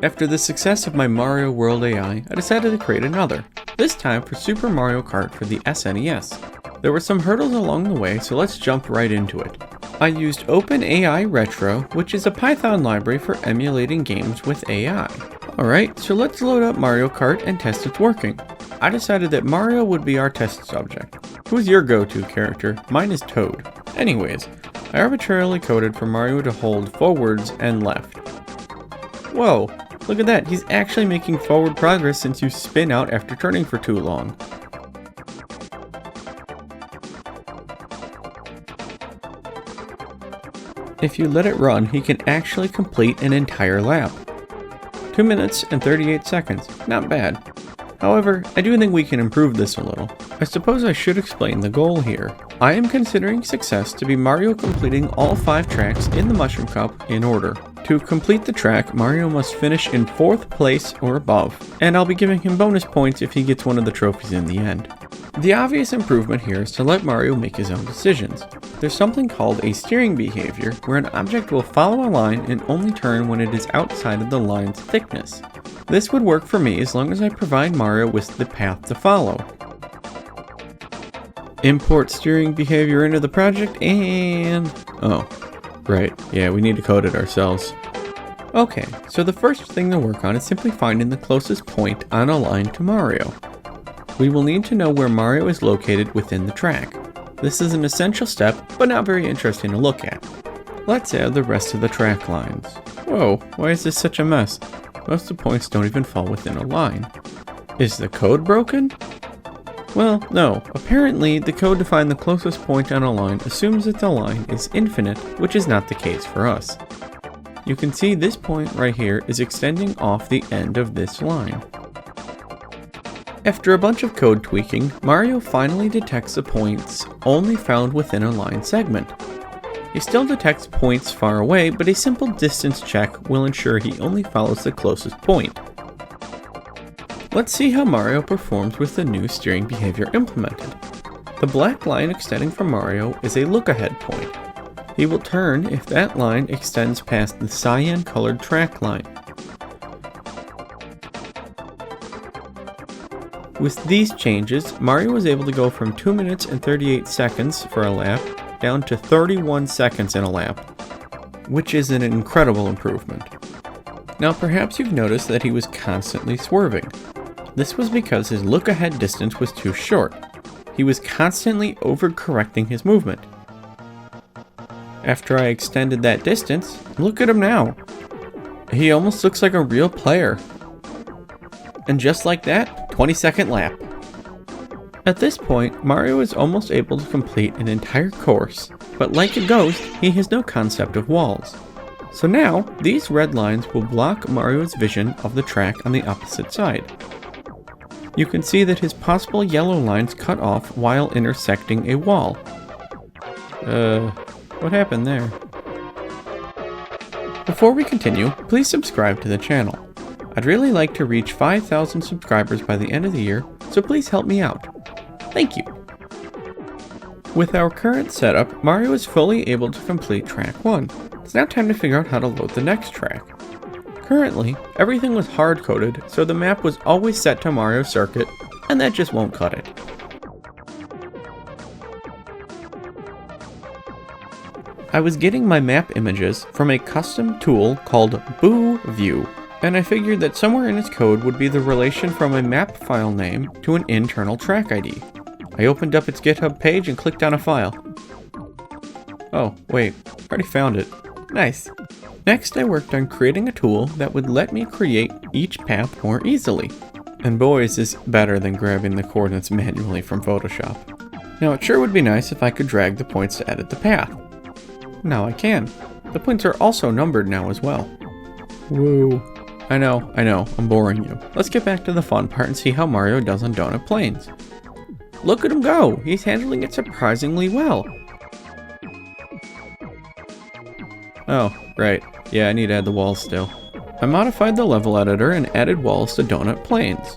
After the success of my Mario World AI, I decided to create another, this time for Super Mario Kart for the SNES. There were some hurdles along the way, so let's jump right into it. I used OpenAI Retro, which is a Python library for emulating games with AI. Alright, so let's load up Mario Kart and test it's working. I decided that Mario would be our test subject. Who's your go-to character? Mine is Toad. Anyways, I arbitrarily coded for Mario to hold forwards and left. Whoa, look at that, he's actually making forward progress since you spin out after turning for too long. If you let it run, he can actually complete an entire lap. 2 minutes and 38 seconds, not bad. However, I do think we can improve this a little. I suppose I should explain the goal here. I am considering success to be Mario completing all 5 tracks in the Mushroom Cup in order. To complete the track, Mario must finish in 4th place or above, and I'll be giving him bonus points if he gets one of the trophies in the end. The obvious improvement here is to let Mario make his own decisions. There's something called a steering behavior, where an object will follow a line and only turn when it is outside of the line's thickness. This would work for me as long as I provide Mario with the path to follow. Import steering behavior into the project and... oh, right, yeah, we need to code it ourselves. Okay, so the first thing to work on is simply finding the closest point on a line to Mario. We will need to know where Mario is located within the track. This is an essential step, but not very interesting to look at. Let's add the rest of the track lines. Whoa, why is this such a mess? Most of the points don't even fall within a line. Is the code broken? Well, no. Apparently, the code to find the closest point on a line assumes that the line is infinite, which is not the case for us. You can see this point right here is extending off the end of this line. After a bunch of code tweaking, Mario finally detects the points only found within a line segment. He still detects points far away, but a simple distance check will ensure he only follows the closest point. Let's see how Mario performs with the new steering behavior implemented. The black line extending from Mario is a look-ahead point. He will turn if that line extends past the cyan-colored track line. With these changes, Mario was able to go from 2 minutes and 38 seconds for a lap down to 31 seconds in a lap, which is an incredible improvement. Now perhaps you've noticed that he was constantly swerving. This was because his look-ahead distance was too short. He was constantly overcorrecting his movement. After I extended that distance, look at him now. He almost looks like a real player. And just like that, 20-second lap. At this point, Mario is almost able to complete an entire course, but like a ghost, he has no concept of walls. So now, these red lines will block Mario's vision of the track on the opposite side. You can see that his possible yellow lines cut off while intersecting a wall. What happened there? Before we continue, please subscribe to the channel. I'd really like to reach 5,000 subscribers by the end of the year, so please help me out. Thank you! With our current setup, Mario is fully able to complete track 1. It's now time to figure out how to load the next track. Currently, everything was hard-coded, so the map was always set to Mario Circuit, and that just won't cut it. I was getting my map images from a custom tool called Boo View, and I figured that somewhere in its code would be the relation from a map file name to an internal track ID. I opened up its GitHub page and clicked on a file. Oh, wait, already found it. Nice. Next, I worked on creating a tool that would let me create each path more easily. And boy, is this better than grabbing the coordinates manually from Photoshop. Now, it sure would be nice if I could drag the points to edit the path. Now I can. The points are also numbered now as well. Woo. I know, I'm boring you. Let's get back to the fun part and see how Mario does on Donut Plains. Look at him go! He's handling it surprisingly well. Oh, right. Yeah, I need to add the walls still. I modified the level editor and added walls to Donut Plains.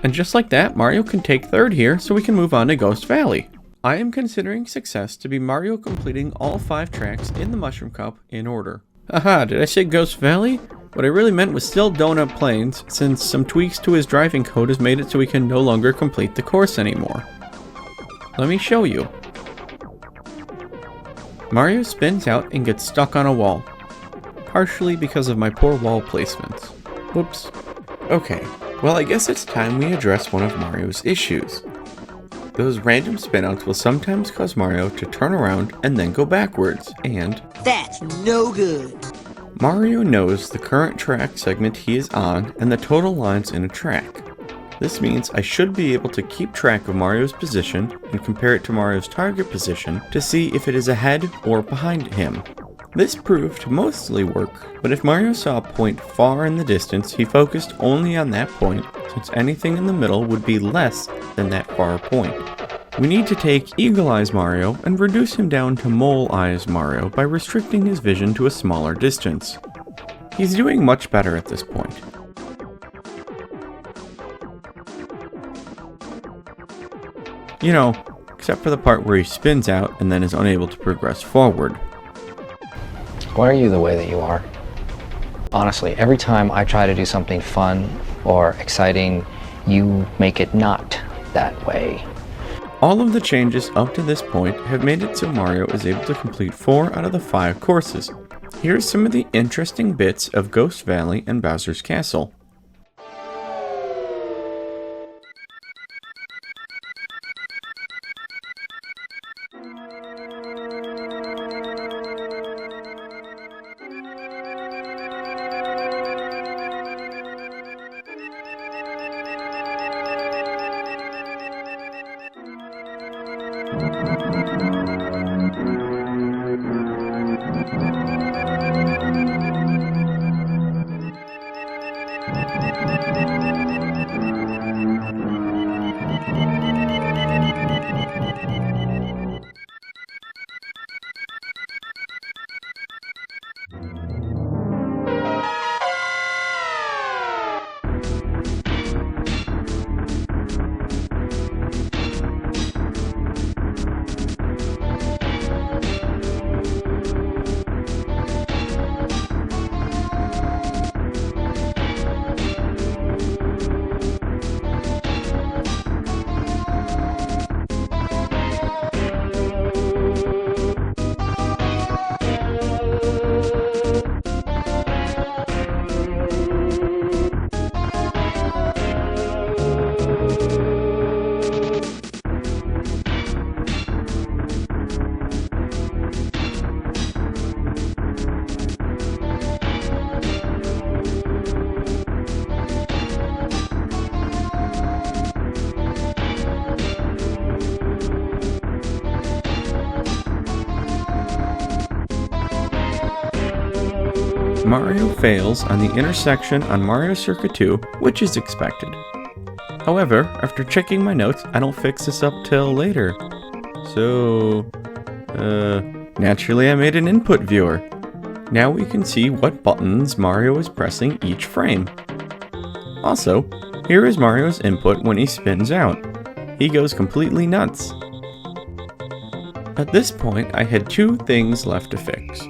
And just like that, Mario can take third here, so we can move on to Ghost Valley. I am considering success to be Mario completing all 5 tracks in the Mushroom Cup in order. Haha, did I say Ghost Valley? What I really meant was still Donut Plains, since some tweaks to his driving code has made it so he can no longer complete the course anymore. Let me show you. Mario spins out and gets stuck on a wall. Partially because of my poor wall placements. Whoops. Okay, well I guess it's time we address one of Mario's issues. Those random spinouts will sometimes cause Mario to turn around and then go backwards, and that's no good. Mario knows the current track segment he is on and the total lines in a track. This means I should be able to keep track of Mario's position and compare it to Mario's target position to see if it is ahead or behind him. This proved to mostly work, but if Mario saw a point far in the distance, he focused only on that point, since anything in the middle would be less than that far point. We need to take Eagle Eyes Mario and reduce him down to Mole Eyes Mario by restricting his vision to a smaller distance. He's doing much better at this point. You know, except for the part where he spins out and then is unable to progress forward. Why are you the way that you are? Honestly, every time I try to do something fun or exciting, you make it not that way. All of the changes up to this point have made it so Mario is able to complete 4 out of the 5 courses. Here's some of the interesting bits of Ghost Valley and Bowser's Castle. Mario fails on the intersection on Mario Circuit 2, which is expected. However, after checking my notes, I don't fix this up till later. So, naturally I made an input viewer. Now we can see what buttons Mario is pressing each frame. Also, here is Mario's input when he spins out. He goes completely nuts. At this point, I had 2 things left to fix.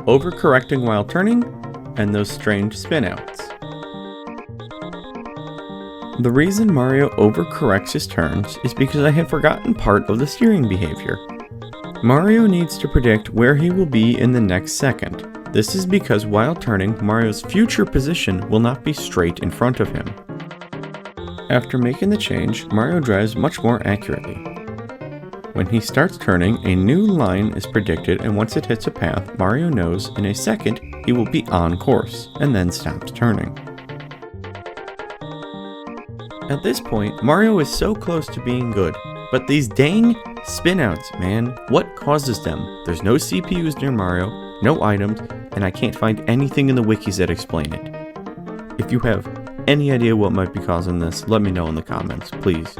Overcorrecting while turning, and those strange spinouts. The reason Mario overcorrects his turns is because I had forgotten part of the steering behavior. Mario needs to predict where he will be in the next second. This is because while turning, Mario's future position will not be straight in front of him. After making the change, Mario drives much more accurately. When he starts turning, a new line is predicted, and once it hits a path, Mario knows in a second he will be on course, and then stops turning. At this point, Mario is so close to being good, but these dang spinouts, man, what causes them? There's no CPUs near Mario, no items, and I can't find anything in the wikis that explain it. If you have any idea what might be causing this, let me know in the comments, please.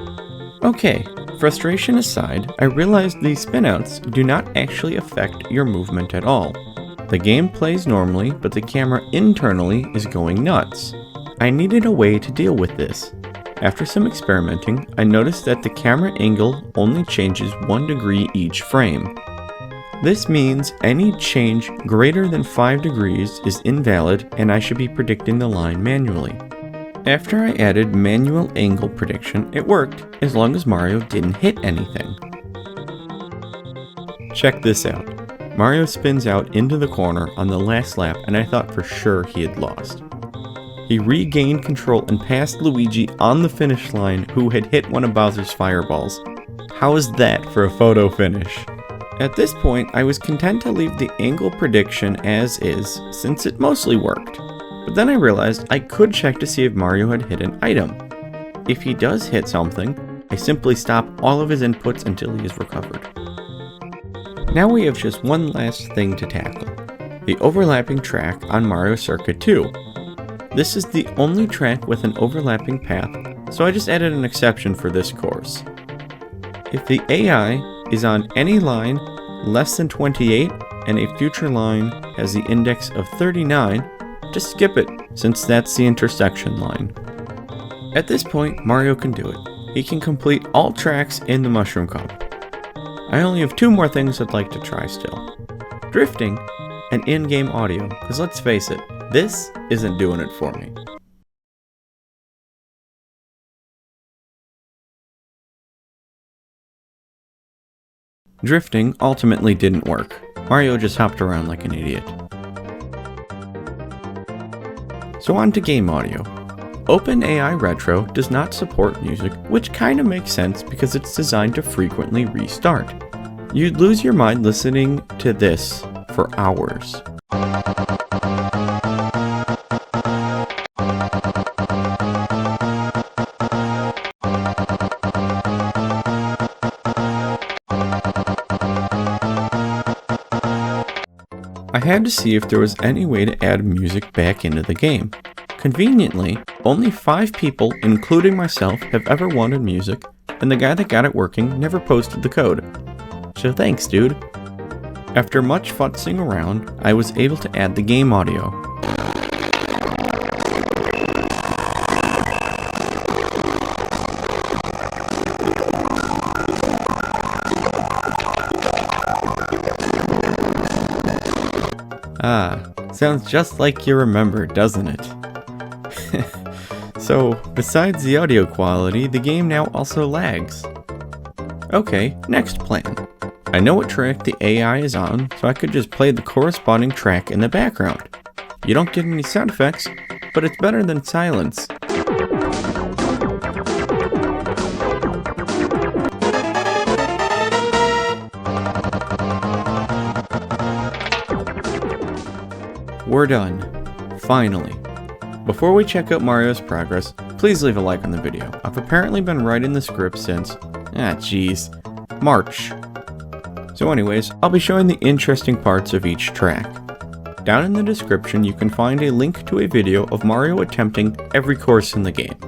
Okay, frustration aside, I realized these spinouts do not actually affect your movement at all. The game plays normally, but the camera internally is going nuts. I needed a way to deal with this. After some experimenting, I noticed that the camera angle only changes 1 degree each frame. This means any change greater than 5 degrees is invalid and I should be predicting the line manually. After I added manual angle prediction, it worked as long as Mario didn't hit anything. Check this out. Mario spins out into the corner on the last lap and I thought for sure he had lost. He regained control and passed Luigi on the finish line, who had hit one of Bowser's fireballs. How is that for a photo finish? At this point, I was content to leave the angle prediction as is, since it mostly worked. But then I realized I could check to see if Mario had hit an item. If he does hit something, I simply stop all of his inputs until he is recovered. Now we have just one last thing to tackle, the overlapping track on Mario Circuit 2. This is the only track with an overlapping path, so I just added an exception for this course. If the AI is on any line less than 28 and a future line has the index of 39, just skip it, since that's the intersection line. At this point, Mario can do it. He can complete all tracks in the Mushroom Cup. I only have 2 more things I'd like to try still. Drifting and in-game audio, because let's face it, this isn't doing it for me. Drifting ultimately didn't work. Mario just hopped around like an idiot. So on to game audio. OpenAI Retro does not support music, which kinda makes sense because it's designed to frequently restart. You'd lose your mind listening to this for hours. I had to see if there was any way to add music back into the game. Conveniently, only 5 people, including myself, have ever wanted music, and the guy that got it working never posted the code. So thanks, dude. After much futzing around, I was able to add the game audio. Ah, sounds just like you remember, doesn't it? So, besides the audio quality, the game now also lags. Okay, next plan. I know what track the AI is on, so I could just play the corresponding track in the background. You don't get any sound effects, but it's better than silence. We're done. Finally. Before we check out Mario's progress, please leave a like on the video. I've apparently been writing the script since, March. So anyways, I'll be showing the interesting parts of each track. Down in the description you can find a link to a video of Mario attempting every course in the game.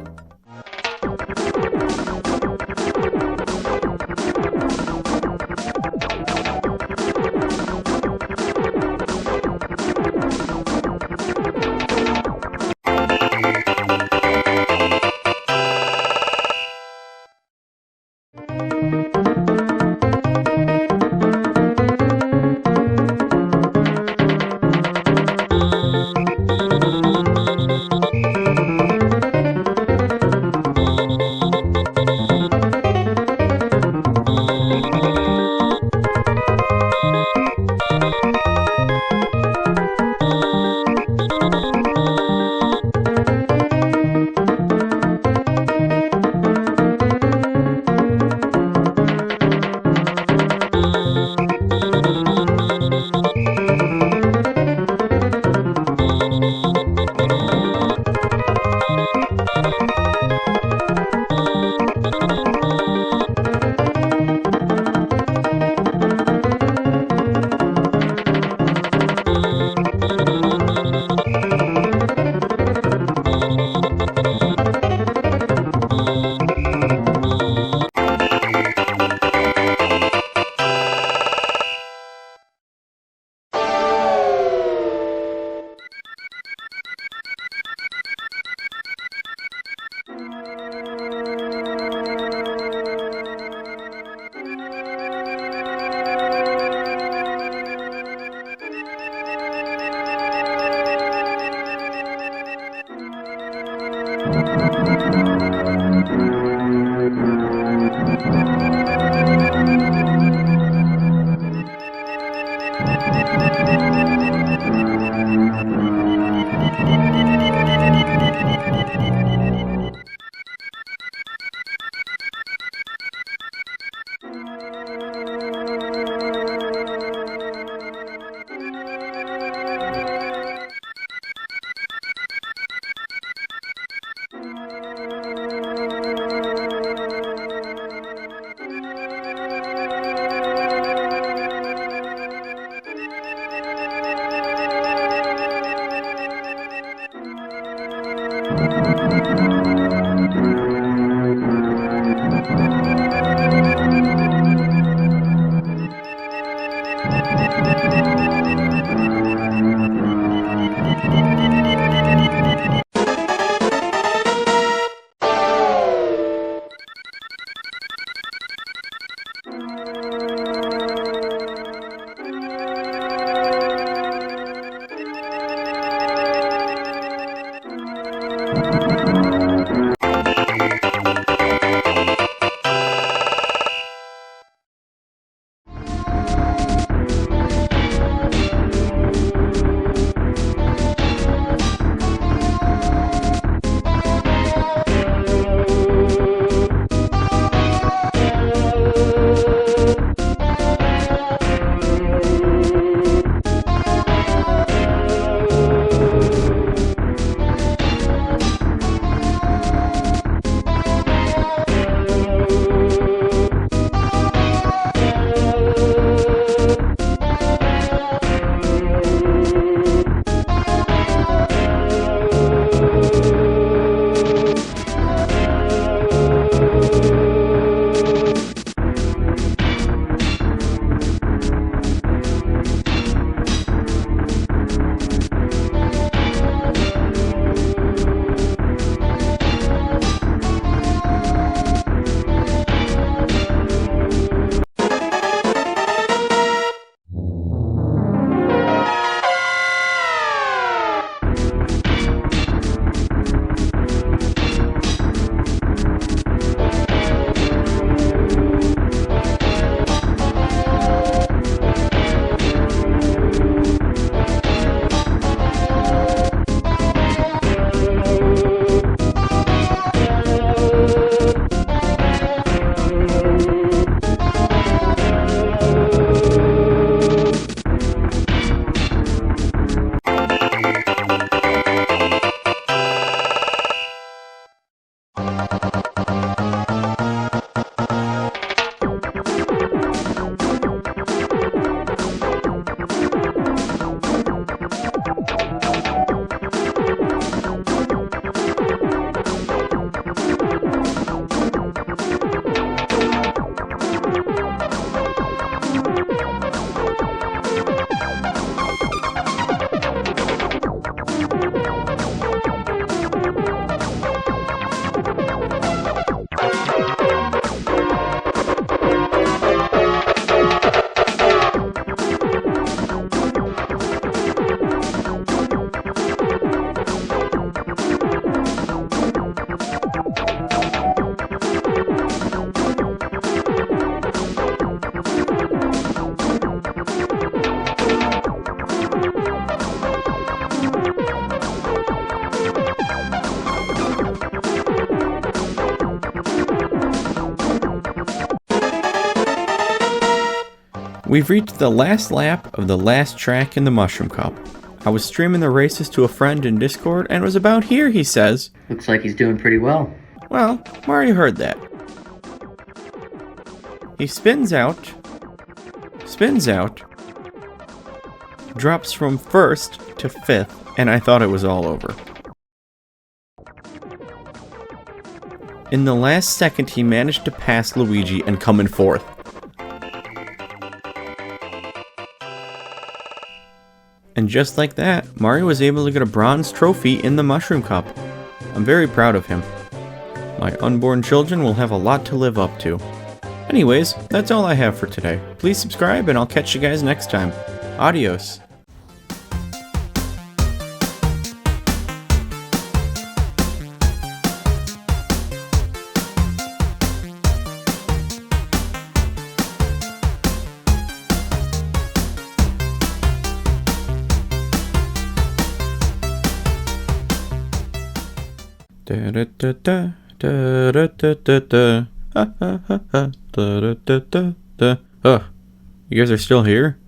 We've reached the last lap of the last track in the Mushroom Cup. I was streaming the races to a friend in Discord and it was about here, he says. Looks like he's doing pretty well. Well, Mario heard that. He spins out, drops from first to fifth, and I thought it was all over. In the last second, he managed to pass Luigi and come in fourth. And just like that, Mario was able to get a bronze trophy in the Mushroom Cup. I'm very proud of him. My unborn children will have a lot to live up to. Anyways, that's all I have for today. Please subscribe and I'll catch you guys next time. Adios. Da da da da da da da da da ha ha ha ha da da da da da. You guys are still here?